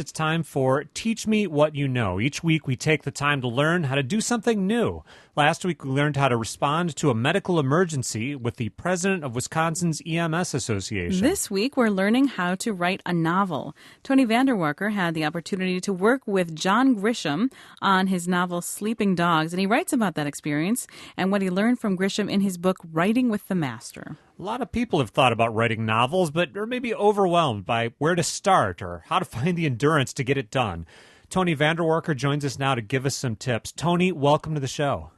it's time for Teach Me What You Know. Each week we take the time to learn how to do something new. Last week we learned how to respond to a medical emergency with the president of Wisconsin's EMS Association. This week we're learning how to write a novel. Tony Vanderwarker had the opportunity to work with John Grisham on his novel Sleeping Dogs, and he writes about that experience and what he learned from Grisham in his book Writing with the Master. A lot of people have thought about writing novels, but are maybe overwhelmed by where to start or how to find the endurance to get it done. Tony Vanderwarker joins us now to give us some tips. Tony, welcome to the show.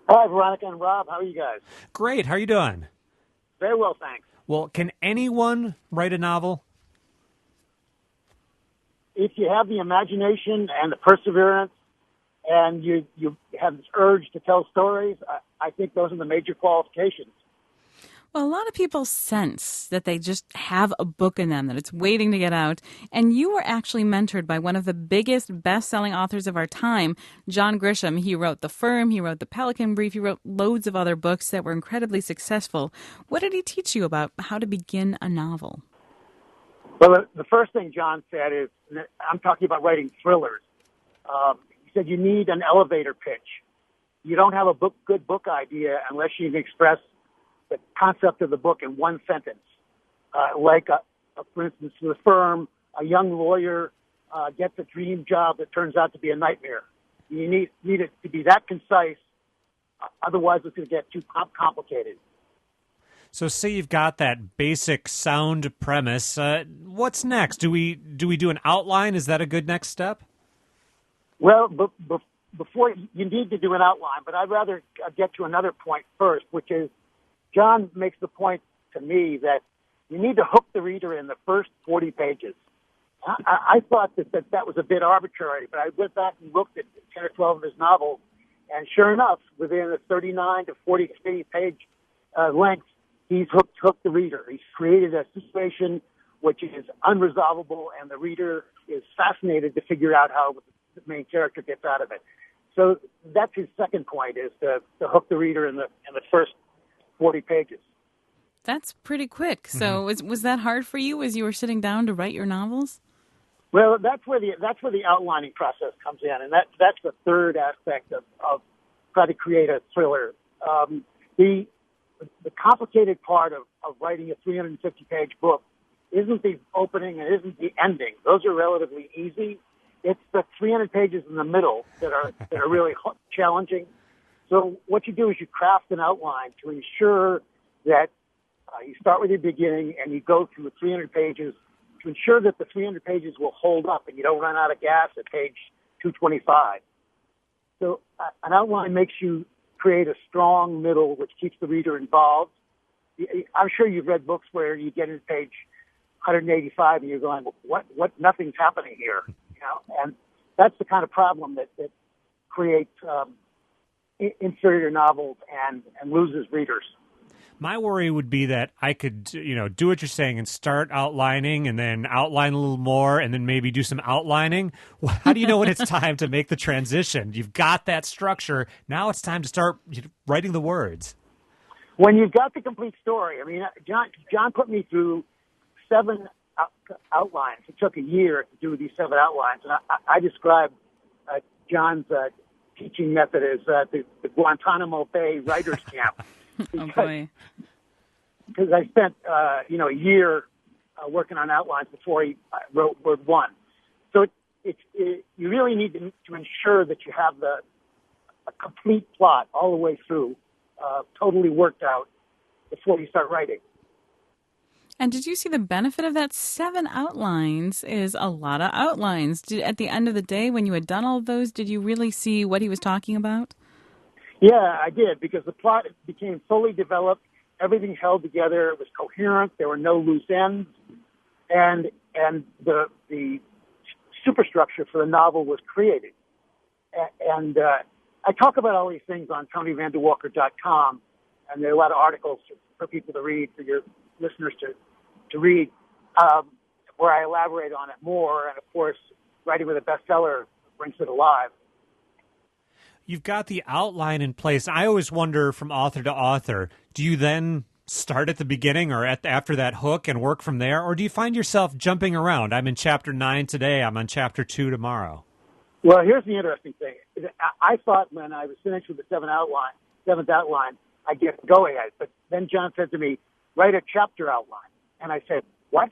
Hi, Veronica and Rob. How are you guys? Great. How are you doing? Very well, thanks. Well, can anyone write a novel? If you have the imagination and the perseverance and you have this urge to tell stories, I think those are the major qualifications. Well, a lot of people sense that they just have a book in them, that it's waiting to get out. And you were actually mentored by one of the biggest best-selling authors of our time, John Grisham. He wrote The Firm, he wrote The Pelican Brief, he wrote loads of other books that were incredibly successful. What did he teach you about how to begin a novel? Well, the first thing John said is, I'm talking about writing thrillers. He said you need an elevator pitch. You don't have a good book idea unless you can express the concept of the book in one sentence. For instance, The Firm, a young lawyer gets a dream job that turns out to be a nightmare. You need it to be that concise, otherwise it's going to get too complicated. So say you've got that basic sound premise. What's next? Do we do an outline? Is that a good next step? Well, before you need to do an outline, but I'd rather get to another point first, which is John makes the point to me that you need to hook the reader in the first 40 pages. I thought that was a bit arbitrary, but I went back and looked at 10 or 12 of his novels, and sure enough, within a 39 to 43 page length, he's hooked the reader. He's created a situation which is unresolvable, and the reader is fascinated to figure out how the main character gets out of it. So that's his second point, is to hook the reader in the first 40 pages. That's pretty quick. So was that hard for you as you were sitting down to write your novels? Well, that's where the outlining process comes in, and that's the third aspect of trying to create a thriller. The complicated part of writing a 350-page book isn't the opening and isn't the ending. Those are relatively easy. It's the 300 pages in the middle that are really challenging. So what you do is you craft an outline to ensure that you start with your beginning and you go through 300 pages to ensure that the 300 pages will hold up and you don't run out of gas at page 225. So an outline makes you create a strong middle which keeps the reader involved. I'm sure you've read books where you get into page 185 and you're going, what? Nothing's happening here, and that's the kind of problem that creates inferior novels and loses readers. My worry would be that I could, do what you're saying and start outlining and then outline a little more and then maybe do some outlining. How do you know when it's time to make the transition? You've got that structure. Now it's time to start writing the words. When you've got the complete story, John put me through 7 outlines. It took a year to do these 7 outlines, and I described John's teaching method as the Guantanamo Bay Writers Camp. Oh, boy. Because I spent, a year working on outlines before he wrote word 1. So you really need to ensure that you have a complete plot all the way through, totally worked out before you start writing. And did you see the benefit of that? 7 outlines is a lot of outlines. At the end of the day, when you had done all of those, did you really see what he was talking about? Yeah, I did, because the plot became fully developed. Everything held together. It was coherent. There were no loose ends. And the superstructure for the novel was created. And I talk about all these things on TonyVanderWalker.com, and there are a lot of articles for people to read, for your listeners to read, where I elaborate on it more. And, of course, writing with a bestseller brings it alive. You've got the outline in place. I always wonder from author to author, do you then start at the beginning or after that hook and work from there, or do you find yourself jumping around? I'm in chapter 9 today. I'm on chapter 2 tomorrow. Well, here's the interesting thing. I thought when I was finished with the seventh outline, I'd get going at it. But then John said to me, write a chapter outline. And I said, what?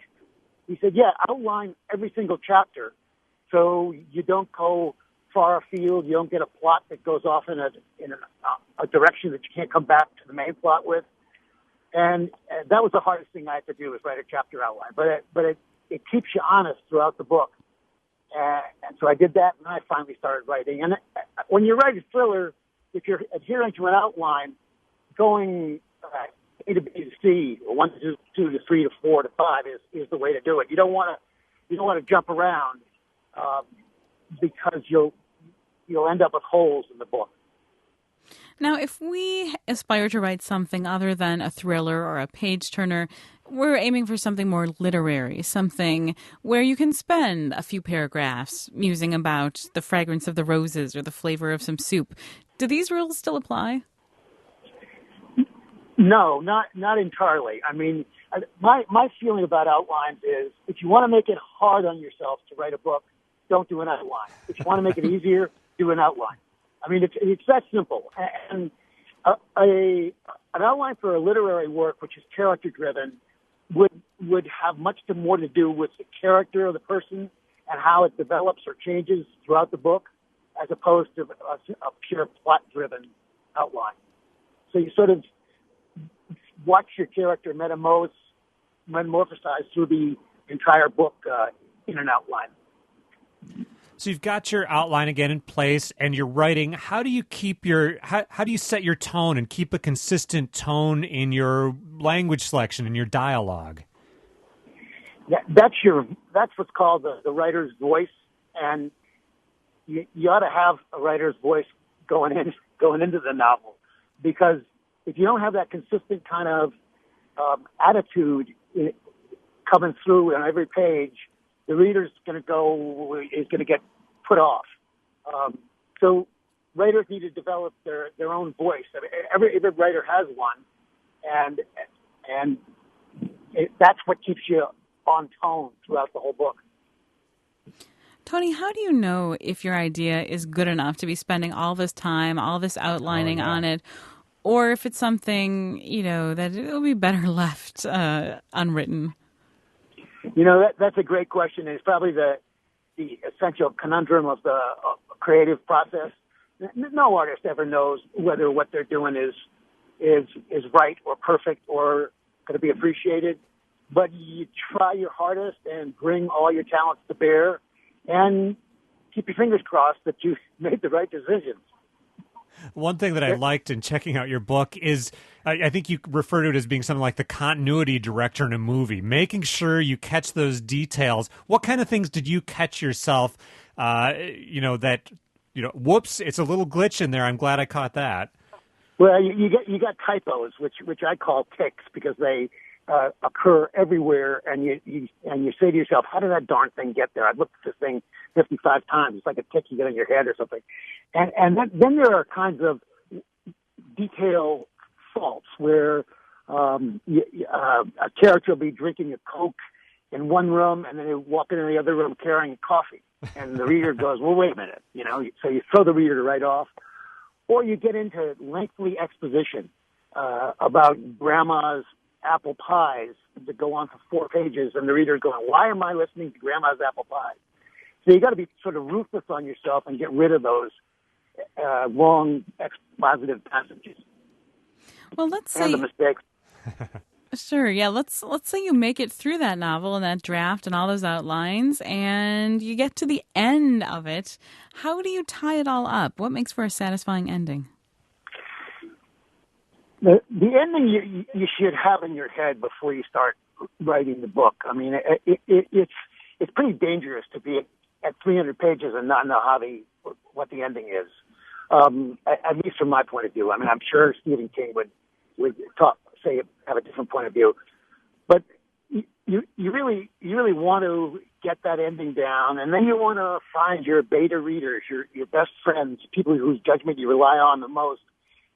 He said, yeah, outline every single chapter so you don't go far afield. You don't get a plot that goes off in a direction that you can't come back to the main plot with. And that was the hardest thing I had to do, was write a chapter outline. But it keeps you honest throughout the book. And so I did that, and I finally started writing. And when you write a thriller, if you're adhering to an outline, going A to B to C, or 1 to 2 to 3 to 4 to 5 is the way to do it. You don't want to jump around because you'll end up with holes in the book. Now, if we aspire to write something other than a thriller or a page-turner, we're aiming for something more literary, something where you can spend a few paragraphs musing about the fragrance of the roses or the flavor of some soup. Do these rules still apply? No, not entirely. I mean, my feeling about outlines is if you want to make it hard on yourself to write a book, don't do an outline. If you want to make it easier, do an outline. I mean, it's that simple. And an outline for a literary work, which is character-driven, would have much more to do with the character of the person and how it develops or changes throughout the book, as opposed to a pure plot-driven outline. So you sort of watch your character metamorphosize through the entire book in an outline. So you've got your outline again in place, and you're writing. How do you keep how do you set your tone and keep a consistent tone in your language selection and your dialogue? That's what's called the writer's voice, and you ought to have a writer's voice going into the novel, because if you don't have that consistent kind of attitude coming through on every page, the reader's is going to get put off. So writers need to develop their own voice. I mean, every writer has one, and that's what keeps you on tone throughout the whole book. Tony, how do you know if your idea is good enough to be spending all this time, all this outlining on it, or if it's something, that it'll be better left unwritten? That's a great question. It's probably the essential conundrum of the creative process. No artist ever knows whether what they're doing is right or perfect or going to be appreciated. But you try your hardest and bring all your talents to bear and keep your fingers crossed that you made the right decisions. One thing that I liked in checking out your book is, I think you refer to it as being something like the continuity director in a movie, making sure you catch those details. What kind of things did you catch yourself, whoops, it's a little glitch in there. I'm glad I caught that. Well, you got typos, which I call ticks, because they occur everywhere, and you say to yourself, how did that darn thing get there? I've looked at this thing 55 times. It's like a tick you get on your head or something. And then there are kinds of detail faults where a character will be drinking a Coke in one room, and then he'll walk into the other room carrying coffee. And the reader goes, well, wait a minute. So you throw the reader right off. Or you get into lengthy exposition about grandma's apple pies that go on for 4 pages, and the reader's going, why am I listening to grandma's apple pies? So you got to be sort of ruthless on yourself and get rid of those long expositive passages. Well, let's say and the mistakes. Sure, yeah. Let's say you make it through that novel and that draft and all those outlines, and you get to the end of it. How do you tie it all up? What makes for a satisfying ending? The ending you should have in your head before you start writing the book. I mean, it's pretty dangerous to be at 300 pages and not know what the ending is. At least from my point of view. I mean, I'm sure Stephen King would have a different point of view, but you really want to get that ending down, and then you want to find your beta readers, your best friends, people whose judgment you rely on the most,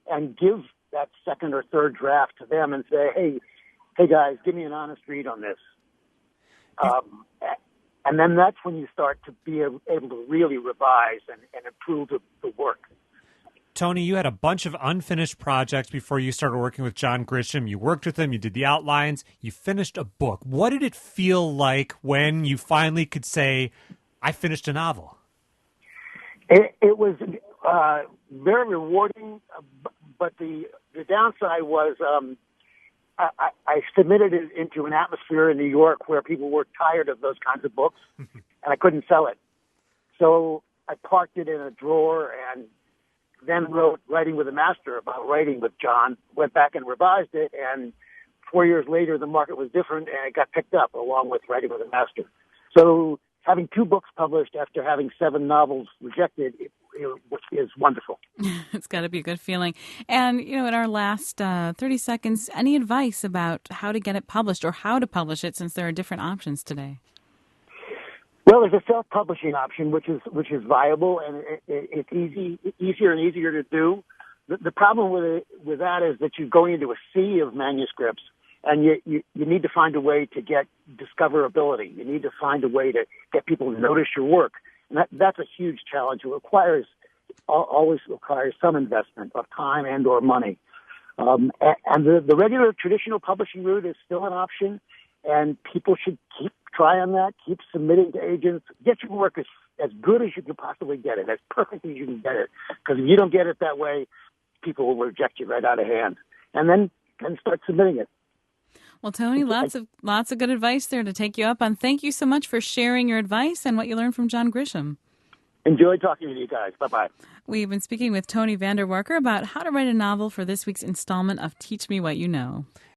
and give that second or third draft to them and say, hey guys, give me an honest read on this. And then that's when you start to be able to really revise and improve the work. Tony, you had a bunch of unfinished projects before you started working with John Grisham. You worked with him, you did the outlines, you finished a book. What did it feel like when you finally could say, I finished a novel? It was very rewarding, but the downside was I submitted it into an atmosphere in New York where people were tired of those kinds of books, and I couldn't sell it. So I parked it in a drawer and then wrote Writing with a Master about writing with John, went back and revised it, and 4 years later the market was different and it got picked up along with Writing with a Master. So having 2 books published after having 7 novels rejected is wonderful. It's got to be a good feeling. And, in our last 30 seconds, any advice about how to get it published or how to publish it, since there are different options today? Well, there's a self-publishing option, which is viable, and it's easier and easier to do. The problem with that is that you're going into a sea of manuscripts, and you need to find a way to get discoverability. You need to find a way to get people to notice your work, and that's a huge challenge. It always requires some investment of time and or money. And the regular traditional publishing route is still an option, and people should keep trying that, keep submitting to agents, get your work as good as you can possibly get it, as perfect as you can get it. Because if you don't get it that way, people will reject you right out of hand. And then start submitting it. Well, Tony, lots of good advice there to take you up on. Thank you so much for sharing your advice and what you learned from John Grisham. Enjoyed talking to you guys. Bye-bye. We've been speaking with Tony Vanderwarker about how to write a novel for this week's installment of Teach Me What You Know.